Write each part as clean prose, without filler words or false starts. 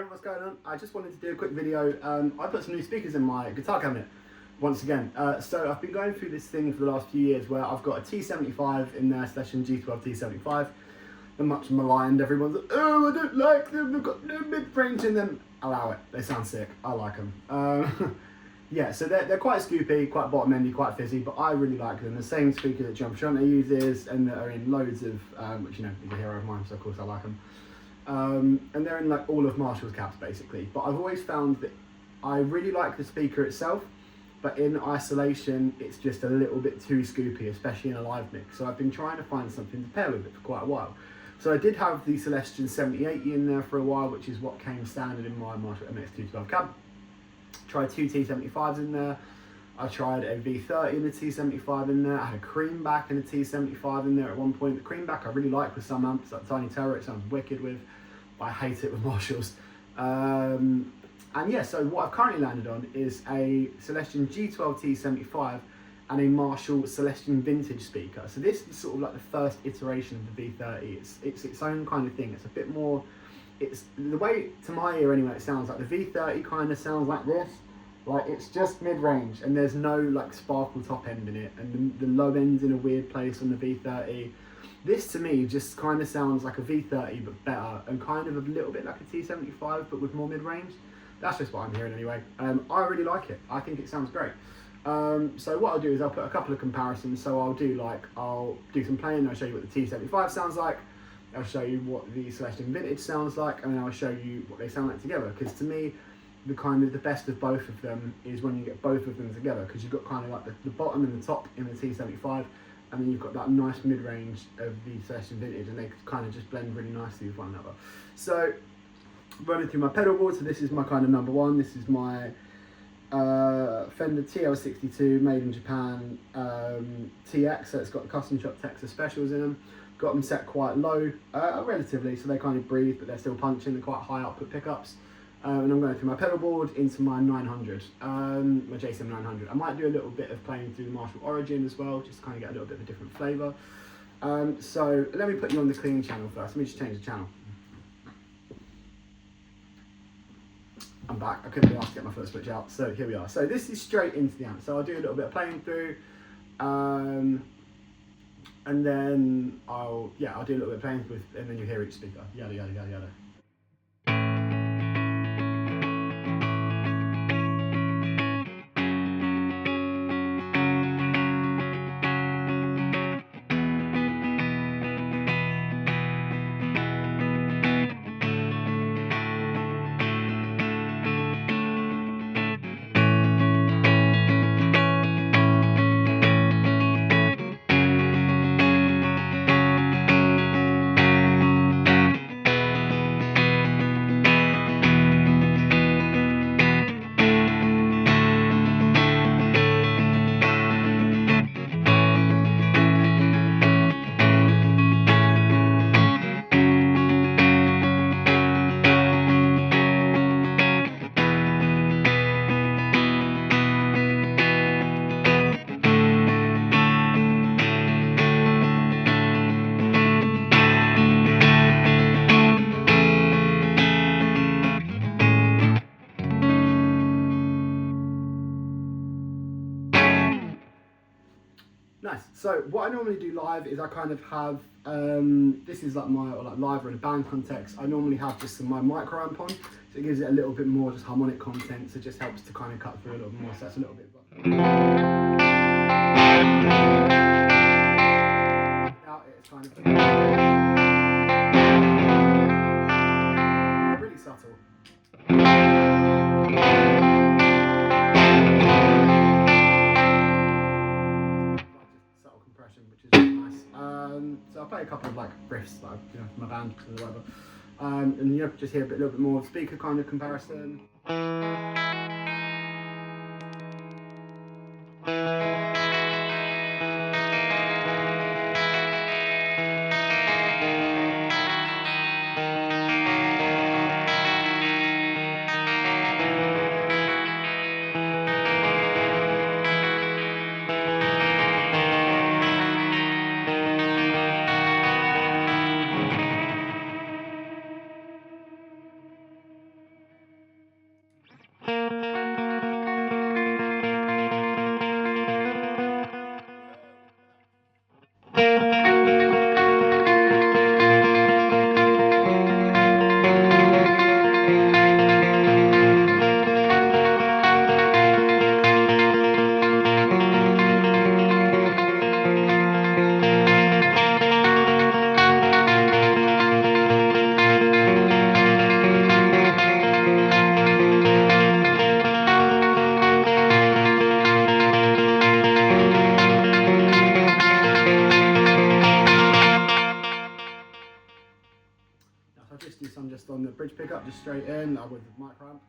What's going on? I just wanted to do a quick video. I put some new speakers in my guitar cabinet once again. So I've been going through this thing for the last few years where I've got a T75 in there, Celestion G12T-75. They're much maligned. Everyone's like, oh, I don't like them, they've got no mid-range in them. Allow it, they sound sick, I like them. Yeah, so they're quite scoopy, quite bottom-endy, quite fizzy, but I really like them. The same speaker that John Frusciante uses, and that are in loads of, which, you know, is a hero of mine, so of course I like them. And they're in like all of Marshall's caps basically, but I've always found that I really like the speaker itself, but in isolation it's just a little bit too scoopy, especially in a live mix. So I've been trying to find something to pair with it for quite a while. So I did have the Celestion 7080 in there for a while, which is what came standard in my Marshall Mx212 cab. Tried two T75s in there. I tried a V30 in the T75 in there. I had a creamback in the T75 in there at one point. The creamback I really like with some amps, like Tiny Terror, it sounds wicked with. I hate it with Marshalls. And yeah, so what I've currently landed on is a Celestion G12T-75 and a Marshall Celestion vintage speaker. So this is sort of like the first iteration of the V30. It's its own kind of thing. It's a bit more, it's the way, to my ear anyway, it sounds like the V30 kind of sounds like this. Like it's just mid-range and there's no like sparkle top end in it, and the low end's in a weird place on the V30. This to me just kind of sounds like a V30 but better, and kind of a little bit like a T75 but with more mid-range. That's just what I'm hearing anyway. I really like it. I think it sounds great. So what I'll do is I'll put a couple of comparisons. So I'll do some playing, I'll show you what the T75 sounds like, I'll show you what the Celestion vintage sounds like, and then I'll show you what they sound like together. Because to me, the kind of the best of both of them is when you get both of them together, because you've got kind of like the bottom and the top in the T75, and then you've got that nice mid-range of the Celestion vintage, and they kind of just blend really nicely with one another. So running through my pedal board, so this is my kind of number one. This is my Fender TL62 made in Japan TX, so it's got the custom shop Texas specials in them. Got them set quite low, relatively, so they kind of breathe, but they're still punching. They're quite high output pickups. And I'm going through my pedal board into my 900, my JCM 900. I might do a little bit of playing through the Marshall Origin as well, just to kind of get a little bit of a different flavour. So let me put you on the clean channel first. Let me just change the channel. I'm back. I couldn't be asked to get my foot switch out, so here we are. So this is straight into the amp. So I'll do a little bit of playing through, and then I'll do a little bit of playing with, and then you hear each speaker. Yada yada yada yada. Nice. So what I normally do live is I kind of have, this is like my live or in a band context, I normally have just my micro amp on, so it gives it a little bit more just harmonic content, so it just helps to kind of cut through a little bit more, so that's a little bit. Without it, it's kind of really subtle. Which is really nice. So I'll I'll play a couple of like riffs, like, you know, from my band or whatever, and you know, just hear a little bit more speaker kind of comparison. I'll just do some just on the bridge pickup, just straight in with the micro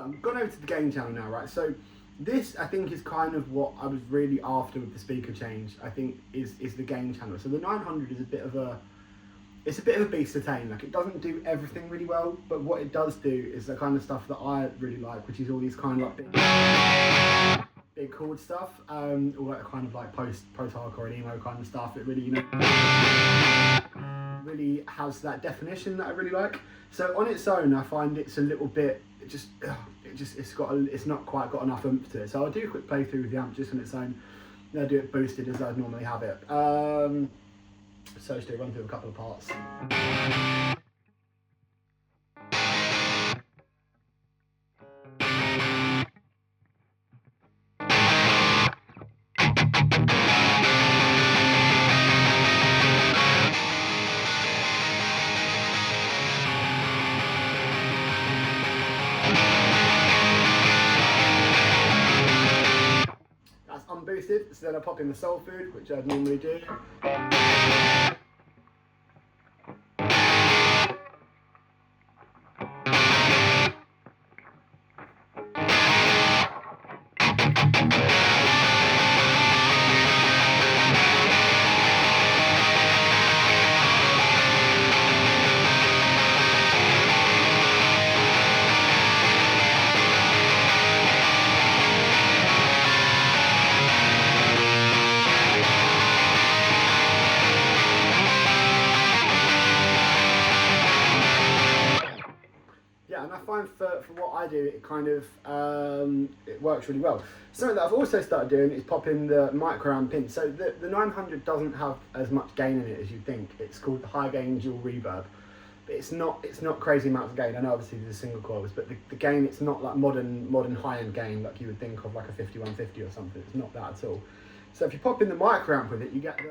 I'm gone over to the gain channel now, right? So this, I think, is kind of what I was really after with the speaker change. I think is the gain channel. So the 900 is a bit of a beast to tame. Like, it doesn't do everything really well, but what it does do is the kind of stuff that I really like, which is all these kind of like big chord stuff, all that kind of like post-hardcore and emo kind of stuff. It really, you know, really has that definition that I really like. So on its own, I find it's a little bit, it's not quite got enough oomph to it. So I'll do a quick playthrough with the amp just on its own. I'll do it boosted as I'd normally have it. So just do run through a couple of parts. Unboosted, so then I pop in the soul food, which I'd normally do. And I find for what I do, it kind of it works really well. Something that I've also started doing is popping the micro amp in. So the 900 doesn't have as much gain in it as you'd think. It's called the high gain dual reverb, but it's not crazy amounts of gain. I know obviously there's single coils, but the gain, it's not like modern high end gain like you would think of, like a 5150 or something. It's not that at all. So if you pop in the micro amp with it, you get the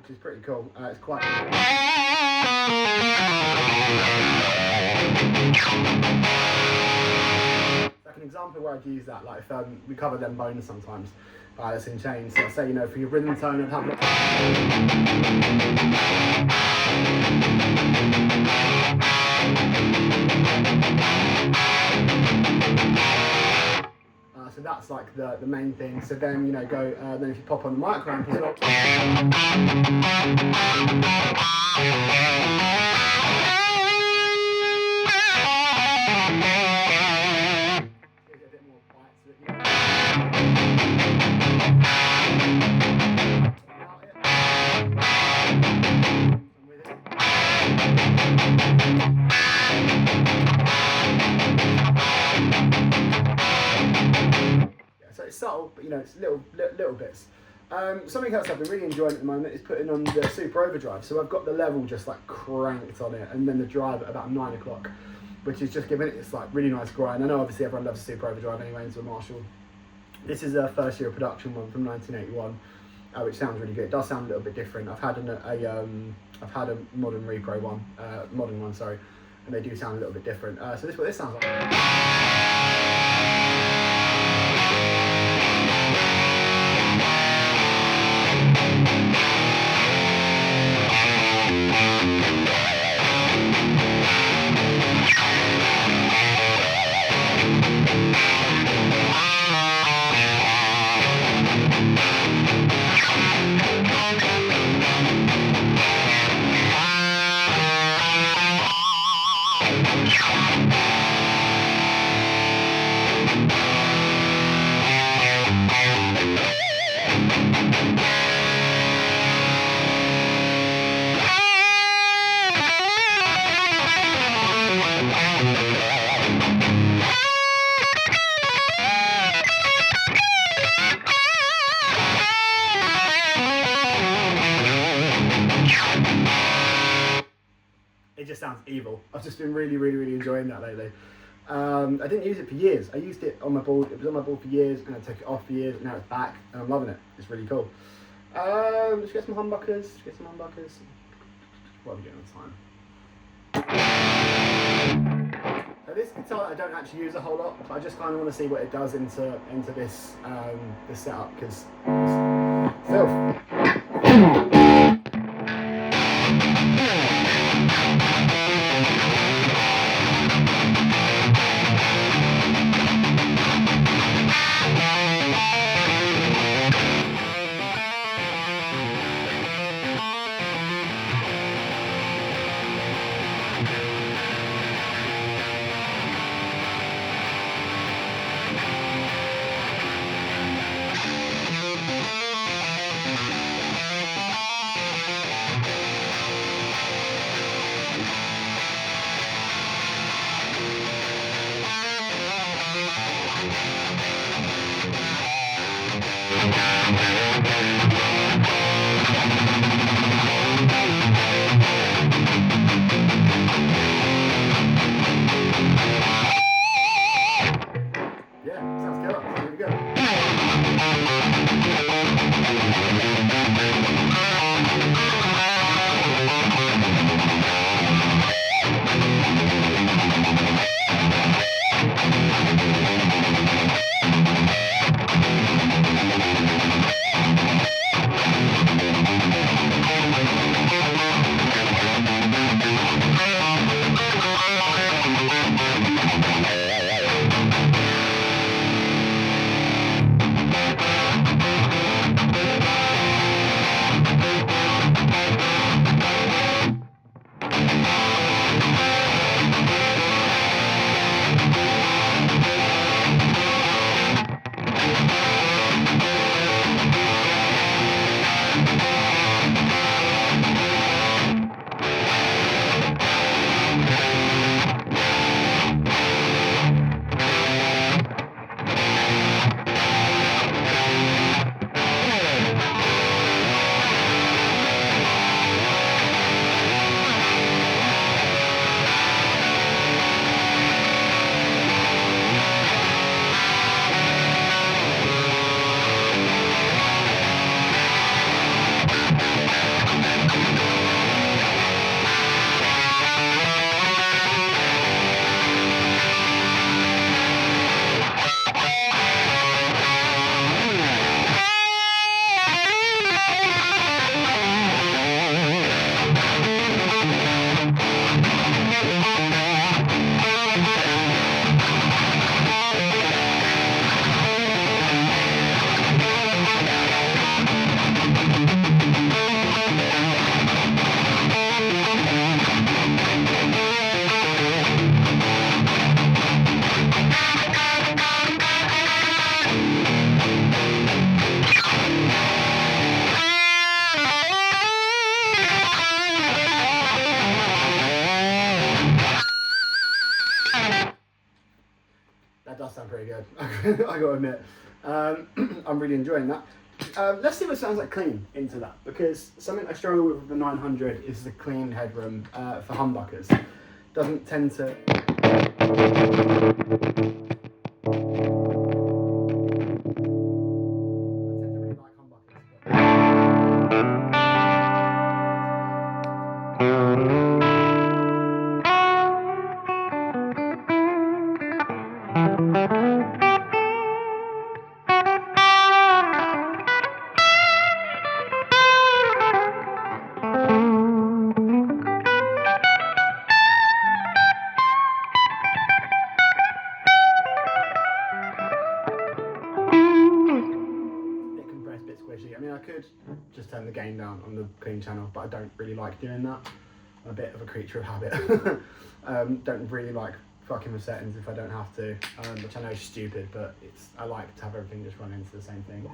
which is pretty cool. It's quite like an example where I'd use that, like if we cover them bones sometimes by Alice in Chains. So say, you know, for your rhythm tone and have so that's like the main thing. So then, you know, go then if you pop on the micro amp as well, gives it a bit more bite to it, you know. you know, it's little bits. Something else I've been really enjoying at the moment is putting on the super overdrive. So I've got the level just like cranked on it, and then the drive at about 9 o'clock, which is just giving it this like really nice grind. I know obviously everyone loves super overdrive anyway into a Marshall. This is a first year of production one from 1981, which sounds really good. It does sound a little bit different. I've had I've had a modern repro one, modern one, sorry, and they do sound a little bit different. So this is what this sounds like. It just sounds evil. I've just been really enjoying that lately. I didn't use it for years. I used it on my board. It was on my board for years, and I took it off for years, and now it's back, and I'm loving it. It's really cool. Let's get some humbuckers. What are we doing on time? So this guitar I don't actually use a whole lot, but I just kind of want to see what it does into this this setup, because filth. That does sound pretty good. I gotta admit. I'm really enjoying that. Let's see what sounds like clean into that, because something I struggle with the 900 is the clean headroom for humbuckers. Doesn't tend to... I mean, I could just turn the gain down on the clean channel, but I don't really like doing that. I'm a bit of a creature of habit. Don't really like fucking with settings if I don't have to, which I know is stupid, but I like to have everything just run into the same thing.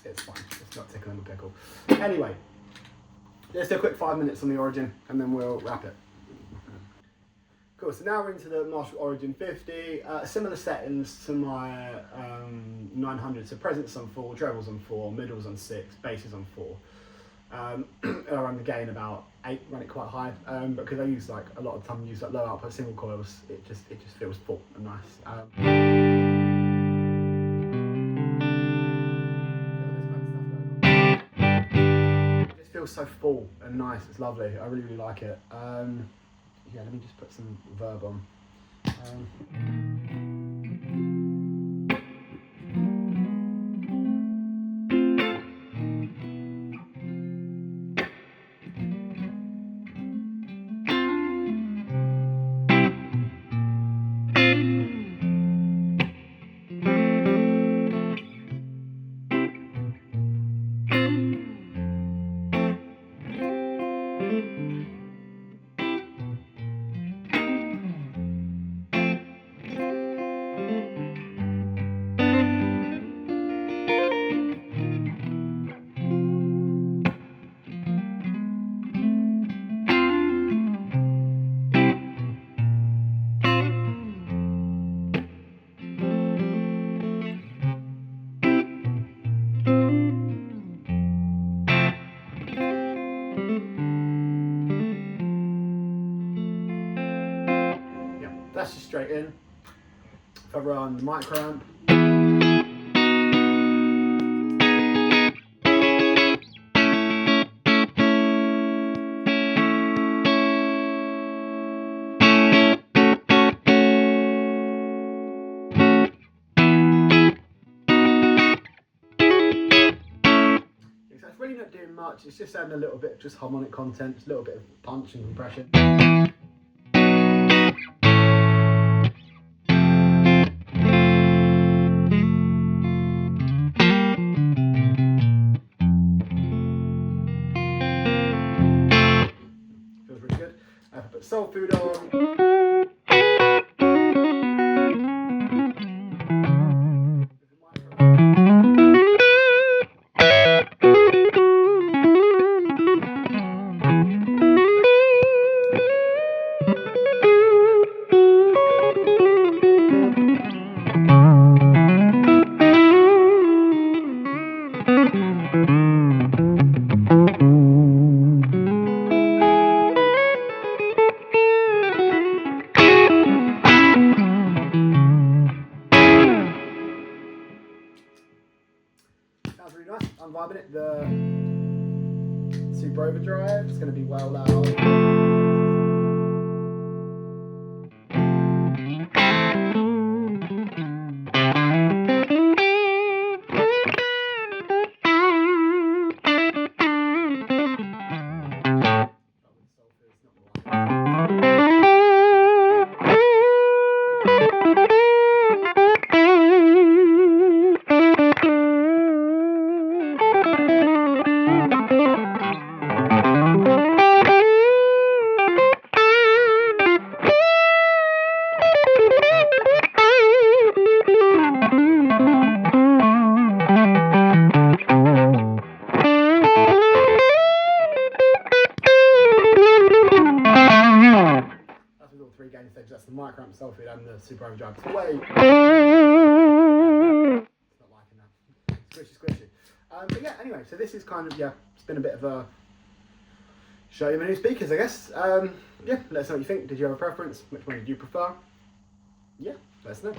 It's fine, it's not tickling the pickle. Anyway, let's do a quick 5 minutes on the Origin and then we'll wrap it. Cool, so now we're into the Marshall Origin 50. Similar settings to my 900, so presence on 4, trebles on 4, middles on 6, basses on 4. I run the gain about 8, run it quite high, because I use like a lot of time use like low output single coils. It just feels full and nice. Feels so full and nice. It's lovely. I really like it. Yeah, let me just put some verb on. That's just straight in. If I run the micro amp, so it's really not doing much. It's just adding a little bit of just harmonic content, just a little bit of punch and compression. Put soul food on. Sounds really nice. I'm vibing it. The super overdrive. It's going to be well loud. Three gain stages, that's the micro amp sulfide and the super overdrive. It's way. It's not liking that. Squishy, squishy. But yeah, anyway, so this is kind of, it's been a bit of a show you my new speakers, I guess. Yeah, let us know what you think. Did you have a preference? Which one did you prefer? Yeah, let us know.